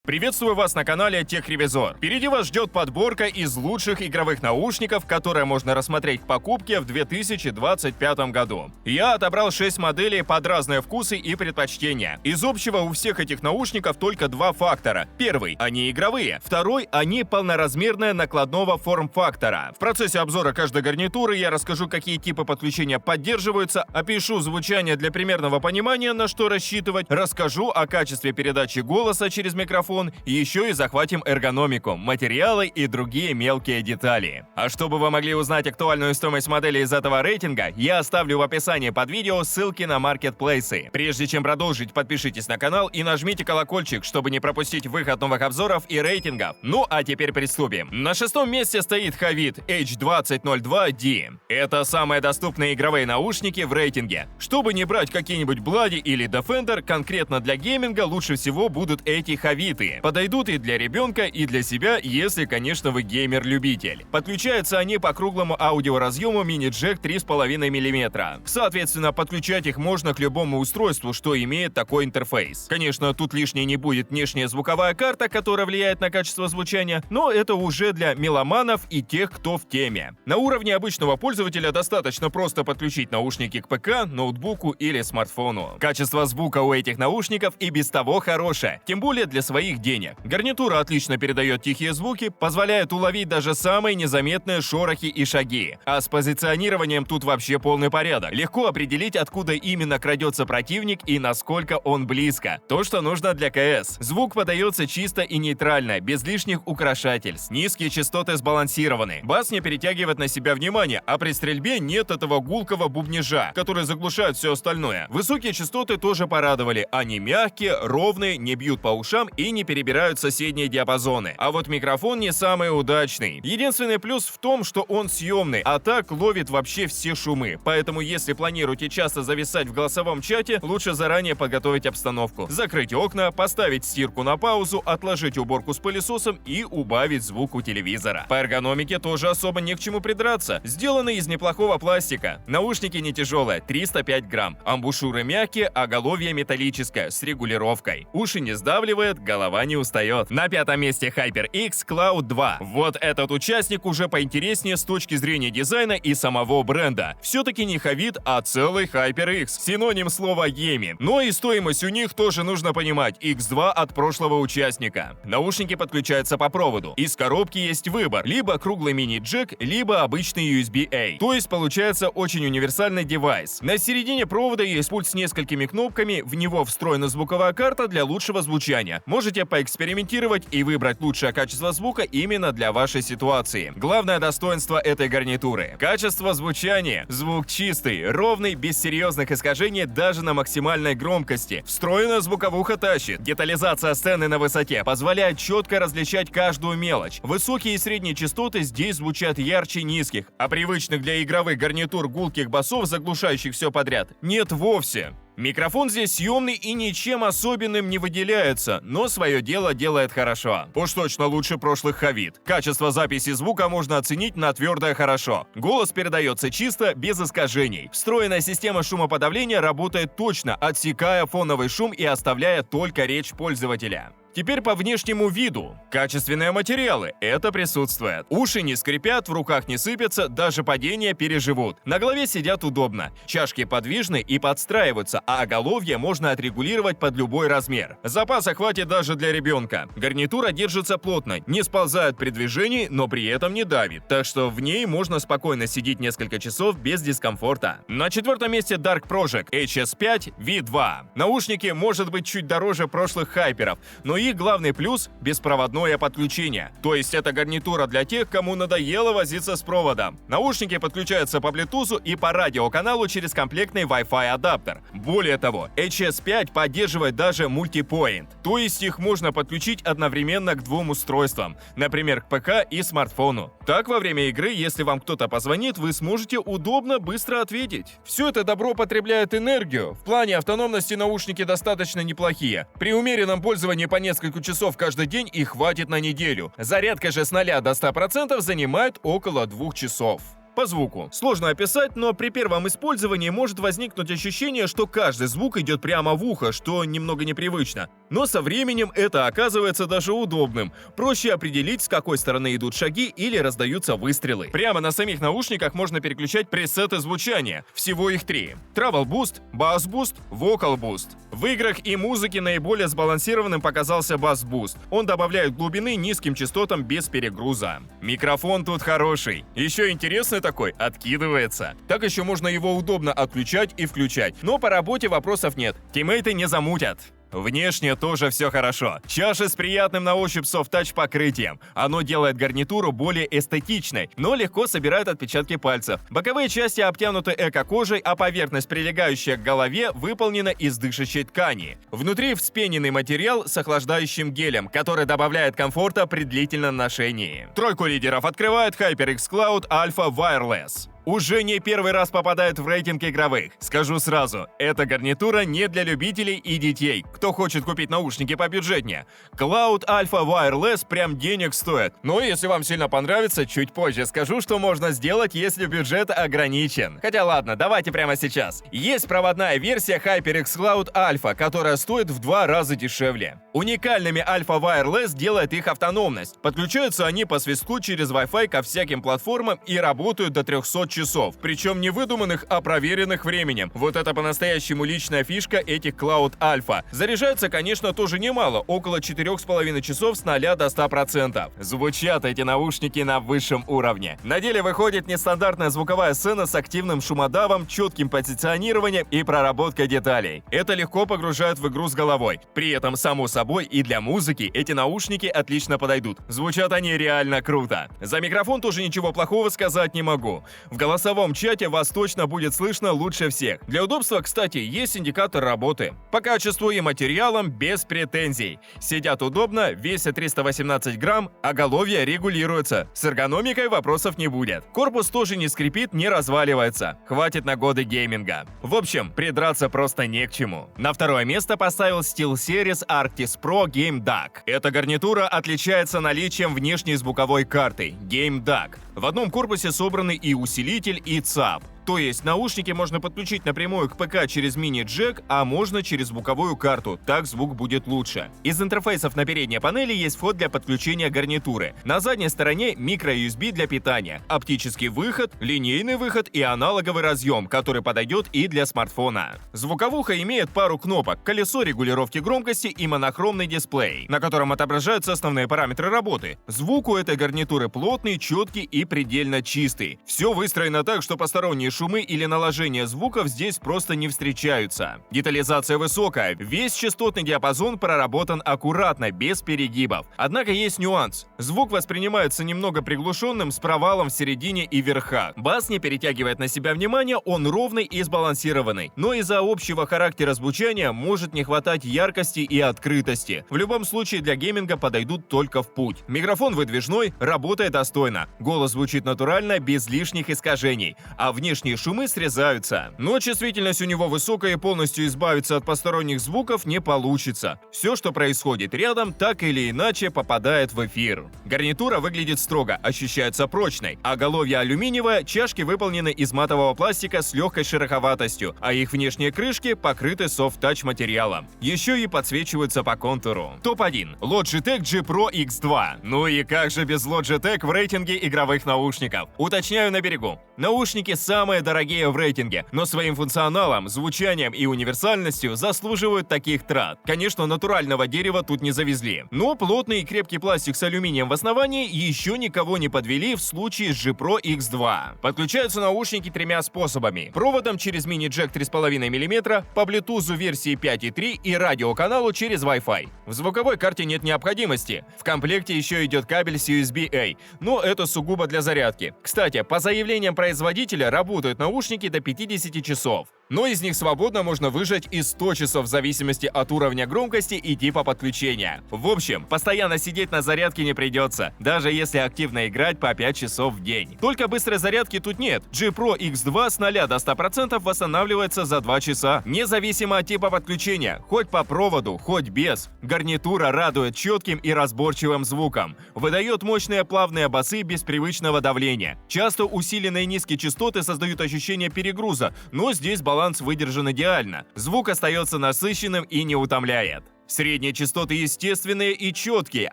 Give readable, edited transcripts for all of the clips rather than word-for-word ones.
Приветствую вас на канале TechRevizor. Впереди вас ждет подборка из лучших игровых наушников, которые можно рассмотреть в покупке в 2025 году. Я отобрал 6 моделей под разные вкусы и предпочтения. Из общего у всех этих наушников только два фактора. Первый – они игровые. Второй – они полноразмерные накладного форм-фактора. В процессе обзора каждой гарнитуры я расскажу, какие типы подключения поддерживаются, опишу звучание для примерного понимания, на что рассчитывать, расскажу о качестве передачи голоса через микрофон, и еще и захватим эргономику, материалы и другие мелкие детали. А чтобы вы могли узнать актуальную стоимость модели из этого рейтинга, я оставлю в описании под видео ссылки на маркетплейсы. Прежде чем продолжить, подпишитесь на канал и нажмите колокольчик, чтобы не пропустить выход новых обзоров и рейтингов. Ну а теперь приступим. На шестом месте стоит Havit H2002D. Это самые доступные игровые наушники в рейтинге. Чтобы не брать какие-нибудь Bloody или Defender, конкретно для гейминга лучше всего будут эти Havit. Подойдут и для ребенка, и для себя, если, конечно, вы геймер-любитель. Подключаются они по круглому аудиоразъему мини-джек 3,5 мм. Соответственно, подключать их можно к любому устройству, что имеет такой интерфейс. Конечно, тут лишней не будет внешняя звуковая карта, которая влияет на качество звучания, но это уже для меломанов и тех, кто в теме. На уровне обычного пользователя достаточно просто подключить наушники к ПК, ноутбуку или смартфону. Качество звука у этих наушников и без того хорошее, тем более для своих денег. Гарнитура отлично передает тихие звуки, позволяет уловить даже самые незаметные шорохи и шаги. А с позиционированием тут вообще полный порядок. Легко определить, откуда именно крадется противник и насколько он близко. То, что нужно для КС. Звук подается чисто и нейтрально, без лишних украшательств. Низкие частоты сбалансированы. Бас не перетягивает на себя внимание, а при стрельбе нет этого гулкого бубнижа, который заглушает все остальное. Высокие частоты тоже порадовали. Они мягкие, ровные, не бьют по ушам и не перебирают соседние диапазоны. А вот микрофон не самый удачный. Единственный плюс в том, что он съемный, а так ловит вообще все шумы. Поэтому если планируете часто зависать в голосовом чате, лучше заранее подготовить обстановку. Закрыть окна, поставить стирку на паузу, отложить уборку с пылесосом и убавить звук у телевизора. По эргономике тоже особо не к чему придраться. Сделаны из неплохого пластика. Наушники не тяжелые, 305 грамм. Амбушюры мягкие, а оголовье металлическое, с регулировкой. Уши не сдавливает, голова не устает. На пятом месте HyperX Cloud 2. Вот этот участник уже поинтереснее с точки зрения дизайна и самого бренда. Все-таки не Havit, а целый HyperX. Синоним слова гейминг. Но и стоимость у них тоже нужно понимать. X2 от прошлого участника. Наушники подключаются по проводу. Из коробки есть выбор. Либо круглый мини-джек, либо обычный USB-A. То есть получается очень универсальный девайс. На середине провода есть пульт с несколькими кнопками. В него встроена звуковая карта для лучшего звучания. Можете поэкспериментировать и выбрать лучшее качество звука именно для вашей ситуации. Главное достоинство этой гарнитуры – качество звучания. Звук чистый, ровный, без серьезных искажений даже на максимальной громкости. Встроенная звуковуха тащит. Детализация сцены на высоте позволяет четко различать каждую мелочь. Высокие и средние частоты здесь звучат ярче низких, а привычных для игровых гарнитур гулких басов, заглушающих все подряд, нет вовсе. Микрофон здесь съемный и ничем особенным не выделяется, но свое дело делает хорошо. Уж точно лучше прошлых Havit. Качество записи звука можно оценить на твердое хорошо. Голос передается чисто, без искажений. Встроенная система шумоподавления работает точно, отсекая фоновый шум и оставляя только речь пользователя. Теперь по внешнему виду. Качественные материалы. Это присутствует. Уши не скрипят, в руках не сыпятся, даже падения переживут. На голове сидят удобно. Чашки подвижны и подстраиваются, а оголовье можно отрегулировать под любой размер. Запаса хватит даже для ребенка. Гарнитура держится плотно, не сползает при движении, но при этом не давит. Так что в ней можно спокойно сидеть несколько часов без дискомфорта. На четвертом месте Dark Project HS5 V2. Наушники может быть чуть дороже прошлых хайперов, но их главный плюс – беспроводное подключение. То есть это гарнитура для тех, кому надоело возиться с проводом. Наушники подключаются по Bluetooth и по радиоканалу через комплектный Wi-Fi адаптер. Более того, HS5 поддерживает даже мультипоинт. То есть их можно подключить одновременно к двум устройствам, например, к ПК и смартфону. Так, во время игры, если вам кто-то позвонит, вы сможете удобно, быстро ответить. Все это добро потребляет энергию. В плане автономности наушники достаточно неплохие. При умеренном пользовании по несколько часов каждый день их хватит на неделю. Зарядка же с 0 до 100% занимает около 2 часов. По звуку. Сложно описать, но при первом использовании может возникнуть ощущение, что каждый звук идет прямо в ухо, что немного непривычно. Но со временем это оказывается даже удобным. Проще определить, с какой стороны идут шаги или раздаются выстрелы. Прямо на самих наушниках можно переключать пресеты звучания. Всего их 3. Travel Boost, Bass Boost, Vocal Boost. В играх и музыке наиболее сбалансированным показался Bass Boost. Он добавляет глубины низким частотам без перегруза. Микрофон тут хороший. Еще интересный такой, откидывается. Так еще можно его удобно отключать и включать. Но по работе вопросов нет. Тиммейты не замутят. Внешне тоже все хорошо. Чаша с приятным на ощупь софт-тач покрытием. Оно делает гарнитуру более эстетичной, но легко собирает отпечатки пальцев. Боковые части обтянуты эко-кожей, а поверхность, прилегающая к голове, выполнена из дышащей ткани. Внутри вспененный материал с охлаждающим гелем, который добавляет комфорта при длительном ношении. Тройку лидеров открывает HyperX Cloud Alpha Wireless. Уже не первый раз попадает в рейтинг игровых. Скажу сразу, эта гарнитура не для любителей и детей, кто хочет купить наушники побюджетнее. Cloud Alpha Wireless прям денег стоит. Но если вам сильно понравится, чуть позже скажу, что можно сделать, если бюджет ограничен. Хотя ладно, давайте прямо сейчас. Есть проводная версия HyperX Cloud Alpha, которая стоит в 2 раза дешевле. Уникальными Alpha Wireless делает их автономность. Подключаются они по свистку через Wi-Fi ко всяким платформам и работают до 300 часов. Причем не выдуманных, а проверенных временем. Вот это по-настоящему личная фишка этих Cloud Alpha. Заряжаются, конечно, тоже немало, около 4,5 часов с 0 до 100%. Звучат эти наушники на высшем уровне. На деле выходит нестандартная звуковая сцена с активным шумодавом, четким позиционированием и проработкой деталей. Это легко погружает в игру с головой. При этом, само собой, и для музыки эти наушники отлично подойдут. Звучат они реально круто. За микрофон тоже ничего плохого сказать не могу. В голосовом чате вас точно будет слышно лучше всех. Для удобства, кстати, есть индикатор работы. По качеству и материалам без претензий. Сидят удобно, весят 318 грамм, оголовье регулируется. С эргономикой вопросов не будет. Корпус тоже не скрипит, не разваливается. Хватит на годы гейминга. В общем, придраться просто не к чему. На второе место поставил SteelSeries Arctis Pro Game DAC. Эта гарнитура отличается наличием внешней звуковой карты Game DAC. В одном корпусе собраны и усилитель, и ЦАП. То есть наушники можно подключить напрямую к ПК через мини-джек, а можно через звуковую карту, так звук будет лучше. Из интерфейсов на передней панели есть вход для подключения гарнитуры. На задней стороне микро-USB для питания, оптический выход, линейный выход и аналоговый разъем, который подойдет и для смартфона. Звуковуха имеет пару кнопок, колесо регулировки громкости и монохромный дисплей, на котором отображаются основные параметры работы. Звук у этой гарнитуры плотный, четкий и предельно чистый. Все выстроено так, что посторонние шумы или наложение звуков здесь просто не встречаются. Детализация высокая, весь частотный диапазон проработан аккуратно, без перегибов. Однако есть нюанс. Звук воспринимается немного приглушенным, с провалом в середине и верхах. Бас не перетягивает на себя внимание, он ровный и сбалансированный. Но из-за общего характера звучания может не хватать яркости и открытости. В любом случае для гейминга подойдут только в путь. Микрофон выдвижной, работает достойно. Голос звучит натурально, без лишних искажений. А внешне шумы срезаются. Но чувствительность у него высокая, и полностью избавиться от посторонних звуков не получится. Все, что происходит рядом, так или иначе попадает в эфир. Гарнитура выглядит строго, ощущается прочной. Оголовье алюминиевое, чашки выполнены из матового пластика с легкой шероховатостью, а их внешние крышки покрыты софт-тач материалом. Еще и подсвечиваются по контуру. Топ-1. Logitech G Pro X2. Ну и как же без Logitech в рейтинге игровых наушников? Уточняю на берегу. Наушники самые дорогие в рейтинге, но своим функционалом, звучанием и универсальностью заслуживают таких трат. Конечно, натурального дерева тут не завезли, но плотный и крепкий пластик с алюминием в основании еще никого не подвели в случае с G Pro X2. Подключаются наушники 3 способами: проводом через мини-джек 3,5 мм, по Bluetooth версии 5.3 и радиоканалу через Wi-Fi. В звуковой карте нет необходимости. В комплекте еще идет кабель с USB-A, но это сугубо для зарядки. Кстати, по заявлениям производителя работают наушники до 50 часов. но из них свободно можно выжать и 100 часов в зависимости от уровня громкости и типа подключения. В общем, постоянно сидеть на зарядке не придется, даже если активно играть по 5 часов в день. Только быстрой зарядки тут нет. G Pro X2 с 0 до 100% восстанавливается за 2 часа, независимо от типа подключения, хоть по проводу, хоть без. Гарнитура радует четким и разборчивым звуком, выдает мощные плавные басы без привычного давления. Часто усиленные низкие частоты создают ощущение перегруза, но здесь баланс выдержан идеально. Звук остается насыщенным и не утомляет. Средние частоты естественные и четкие,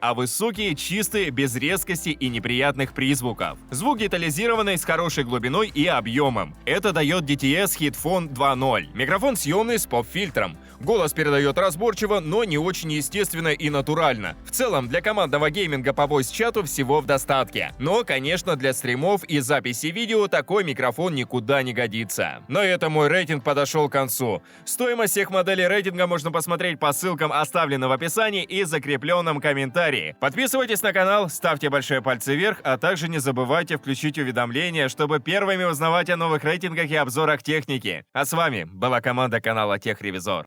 а высокие чистые, без резкости и неприятных призвуков. Звук детализированный, с хорошей глубиной и объемом. Это дает DTS Headphone 2.0. Микрофон съемный с поп-фильтром. Голос передает разборчиво, но не очень естественно и натурально. В целом, для командного гейминга по voice-чату всего в достатке. Но, конечно, для стримов и записи видео такой микрофон никуда не годится. На этом мой рейтинг подошел к концу. Стоимость всех моделей рейтинга можно посмотреть по ссылкам, оставленным в описании и закрепленном комментарии. Подписывайтесь на канал, ставьте большие пальцы вверх, а также не забывайте включить уведомления, чтобы первыми узнавать о новых рейтингах и обзорах техники. А с вами была команда канала Техревизор.